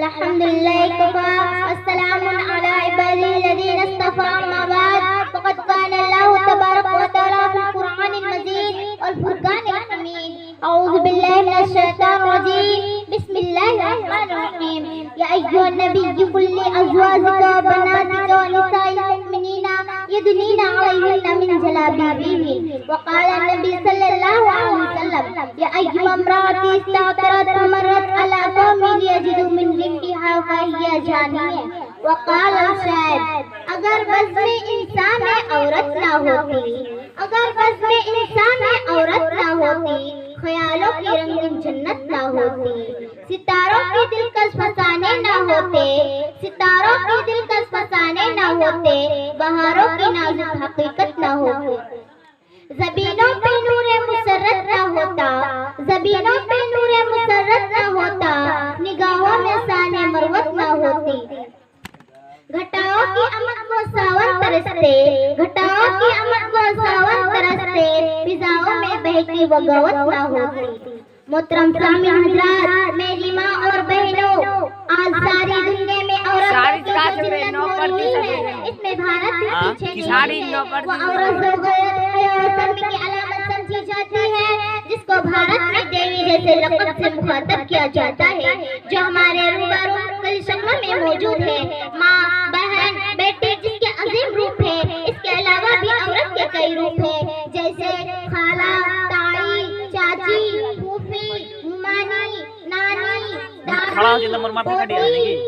अल्हम्दुलिल्लाह कफ़ा वस्सलामुन अला इबादिल्लज़ीना इस्तफ़ा अम्मा बाद फ़क़द क़ाला अल्लाहु तबारक व तआला फ़िल क़ुरआनिल मजीद वल फ़ुरक़ानिल हमीद अऊज़ु बिल्लाहि मिनश शैतानिर रजीम बिस्मिल्लाहिर रहमानिर रहीम या अय्युहन नबिय्यु कुल लि अज़वाजिका व बनातिका व निसाइल मुमिनीना यदनीना अलैहिन्ना मिन जलाबिबिहिन व क़ाला नबी सल्लल्लाहु अलैहि वसल्लम या अय्युहा इम्राअतिन इस्तअतरत फमरत अला क़ौमिन यजिदु मिन रिह्हा फ़हिया जानिया व क़ाला शायर अगर वज़्न इंसान में औरत ना होती, अगर वज़्न इंसान में औरत ना होती, ख्यालों की रंगीन जन्नत ना होती, सितारों की दिलकश फसाने ना होते, सितारों की दिलकश फसाने ना होते, बहारों की नाजुक हकीकत ना होती, ज़बीनों पे नूरे मुसर्रत ना होता, ज़बीनों पे नूरे मुसर्रत ना होता, निगाहों में साने मरवत ना होती, घटाओं की अमद को सावन तरसते, घटाओं की अमद को सावन तरसते, फिजाओं में बहती बगावत ना होती। मोहतरम सामीन हज़रात, मेरी माँ और बहनों, आज सारी दुनिया में औरत की जिन्नत हो रही है, इसमें भारत भी पीछे नहीं है। वो औरत जो गैर हया और शर्म की अलामत समझी जाती है, जिसको भारत में देवी जैसे लक़ब से मुखातब किया जाता है, जो हमारे रूबरू कई शक्लों में मौजूद है। माँ, बहन, बेटी जिसके अजीम रूप है। इसके अलावा भी औरत के कई रूप है, जैसे खाला, ताई, चाची, फूफी, मुमानी, नानी, दादी,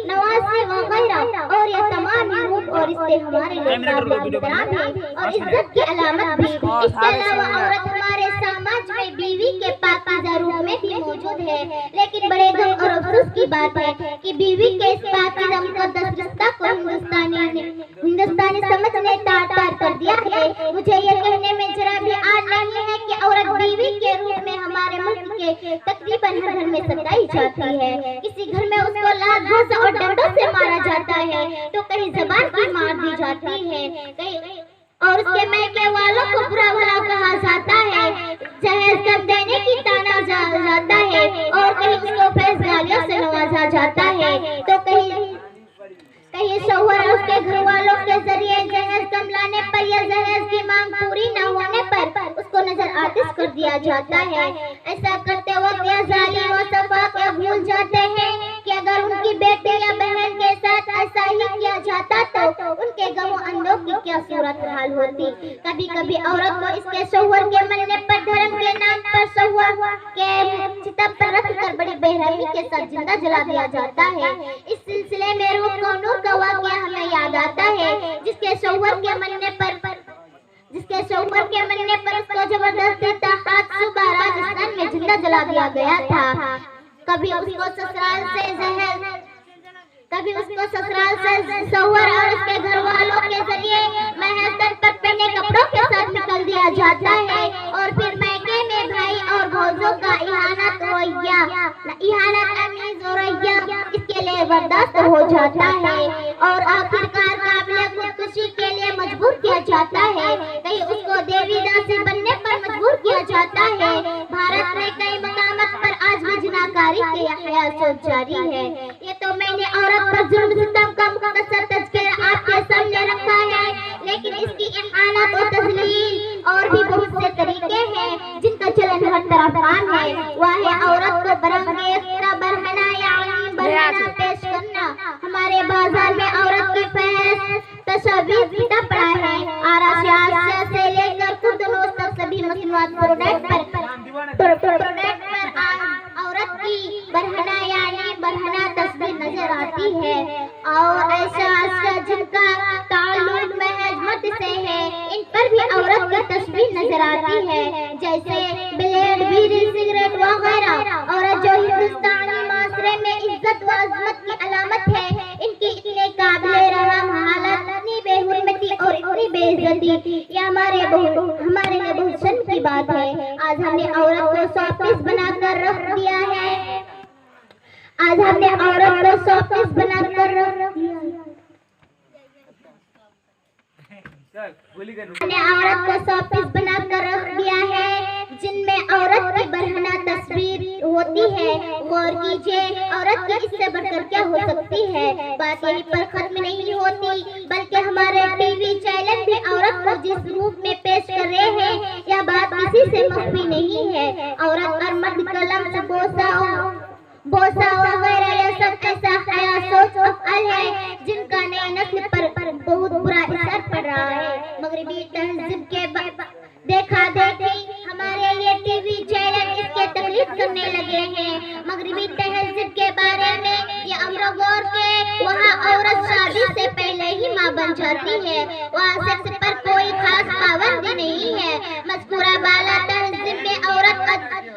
नवासी वगैरह, और ये तमाम रूप और रिश्ते हमारे लिए एहतराम है और इज्जत की अलामत भी। इसके अलावा औरत हमारे समाज में बीवी के पाकीज़ा रूप में भी मौजूद है, लेकिन बड़े गम और अफसोस की बात है कि बीवी के इस पाकीज़ा मुक़द्दस रिश्ता को हिंदुस्तानी समझ ने तार-तार कर दिया है। मुझे ये कहने में जरा भी आड़ नहीं है कि औरत बीवी के रूप में हमारे मुल्क के तकरीबन हर घर में सताई जाती है। किसी घर में उसको लात घूंसा और डंडों से मारा जाता है, तो कहीं ज़बान की मार दी जाती है, कहीं और उसके मैके वालों को बुरा भला कहा जाता है, जहेज कर देने की ताना जाता है, और कहीं उसको फैज़ गालियों से नवाजा जाता है, तो कहीं शौहर और उसके घर वालों के जरिए जहेज कम लाने पर या जहेज की मांग पूरी न होने पर उसको नजर आतिश कर दिया जाता है। ऐसा करते वक्त या जालिम और सफाक या भूल जाते हैं कि अगर उनकी बेटी या बहन के साथ ऐसा ही किया जाता तो उनके गमो अंधों की क्या सूरत हाल होती। कभी कभी औरत को इसके शौहर के मरने पर धर्म के नाम पर शौहर के चिता पर रखकर बड़ी बेरहमी के साथ जिंदा जला दिया जाता है। इस सिलसिले में रूह को नूर का वाक़या हमें याद आता है, जिसके शौहर के मरने पर उसको जबरदस्ती ताक़त सुबह राजस्थान में जिंदा जला दिया गया था। कभी उसको ससुराल से शौहर और उसके घर वालों के जरिए महज तन पर पहने कपड़ों के साथ निकल दिया जाता है, और फिर मैके में भाई और भौजों का इहानत अमीज़ और रवैया इसके लिए बर्दाश्त हो जाता है, और आखिरकार काबिले खुदकुशी के लिए मजबूर किया जाता है। कहीं उसको देवी दासी बनने पर मजबूर किया जाता है। भारत में कई मकामात पर आज भी जिनाकारी के हयासत जारी है। ये तो मैंने औरत पर जुल्म सितम का मुख्तसर तज़किरा आपके सामने रखा है, लेकिन इसकी इहानत और तज़लील और भी बहुत से तरीके हैं जिनका चलन हर तरफ आम है। वह है औरत को बरंगेज़ बरहना यानी बरहना पेश करना। हमारे बाजार में औरत की फहरिस्त तस्वीर सीधा पड़ा है। आराशिया से लेकर खुदनोश तक सभी मसनूआत प्रोडक्ट पर औरत की बरहना यानी बरहना तस्वीर नजर आती है, और ऐसा जिनका ताल्लुक महज मर्द से है, इन पर भी औरत की तस्वीर नजर आती है, जैसे ब्लेड, बीड़ी, सिगरेट वगैरह। औरत जो हिंदुस्तानी माशरे में इज्जत व अजमत की अलामत है, इनकी इतने काबिले रहम हालत, इतनी बेहुरमती और इतनी बेइज्जती, ये हमारे लिए बहुत शर्म की बात है। आज हमने औरत को शोपीस बनाकर रख दिया है। हमने औरत को शोपीस बनाकर रख दिया है, जिनमें औरत की बरहना तस्वीर होती है। गौर कीजिए, औरत की इससे बढ़कर क्या हो सकती है। बात यहीं पर खत्म नहीं होती, बल्कि हमारे टीवी चैनल भी औरत को जिस रूप में पेश कर रहे हैं, यह बात किसी से मख्फी नहीं है। औरत और मर्द कलम से बोसा वगैरह यह सब ऐसा हया सोच अफअल है जिनका नई नस्ल पर बहुत बुरा असर पड़ रहा है। मगरिबी तहजीब के देखा देखी हमारे ये टीवी चैनल इसके तकलीफ करने लगे हैं। मगरिबी तहजीब के बारे में ये अमर गौर के वहाँ औरत शादी से पहले ही माँ बन जाती है। वहाँ सेक्स पर कोई खास पाबंदी नहीं है। मज़कूरा बाला तहजीब में औरत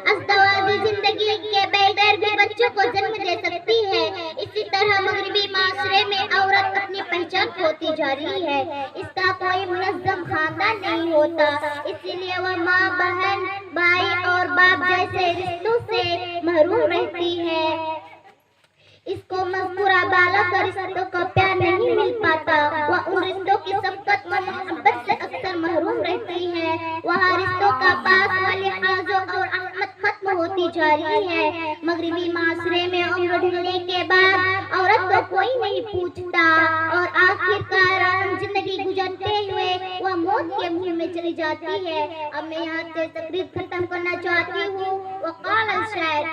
अज़दवाजी जिंदगी के बगैर भी बच्चों को जन्म दे सकती है। इसी तरह मगरिबी माशरे में औरत अपनी पहचान खोती जा रही है। इसका कोई मुनज़्ज़म खानदान नहीं होता, इसीलिए वह माँ, बहन, भाई और बाप जैसे रिश्तों से महरूम रहती है। इसको मज़कूरा बाला का रिश्तों का प्यार नहीं मिल पाता। वह उन रिश्तों की शफ़क़त व मोहब्बत से अक्सर महरूम रहती है। वहाँ रिश्तों का पास वाले हाजों और अहमद खत्म होती जा रही है। मगरिबी माशरे में उम्र ढलने के बाद औरत को कोई नहीं पूछता और आखिरकार जिंदगी गुजरते हुए वह मौत के मुंह में चली जाती है। अब मैं यहाँ से तकरीर खत्म करना चाहती हूँ। वक़ाल शायर,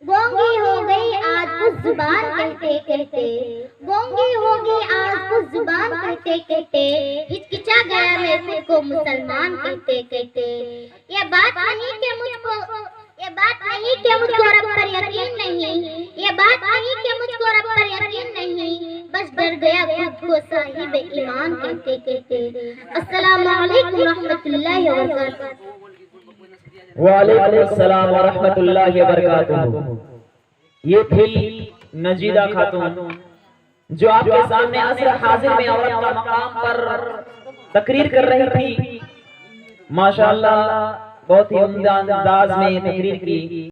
गोंगी हो गई आज कुछ जुबान कहते कहते, गोंगी हो गई आज कुछ जुबान कहते कहते, हिचकिचा गया मैं खुद को मुसलमान कहते कहते। ये बात नहीं कि मुझको रब पर यकीन नहीं, ये बात नहीं कि मुझको रब पर यकीन नहीं, बस डर गया खुद को साहिब ईमान कहते कहते। अस्सलामु अलैकुम रहमतुल्लाहि व बरकातहू। वालेकुम अस्सलाम व रहमतुल्लाहि व बरकातहू। ये थी नजीदा खातून जो आपके सामने असर हाजिर में औरत का मकाम पर तकरीर कर रही थी। माशाअल्लाह बहुत ही उम्दा अंदाज में तकरीर की।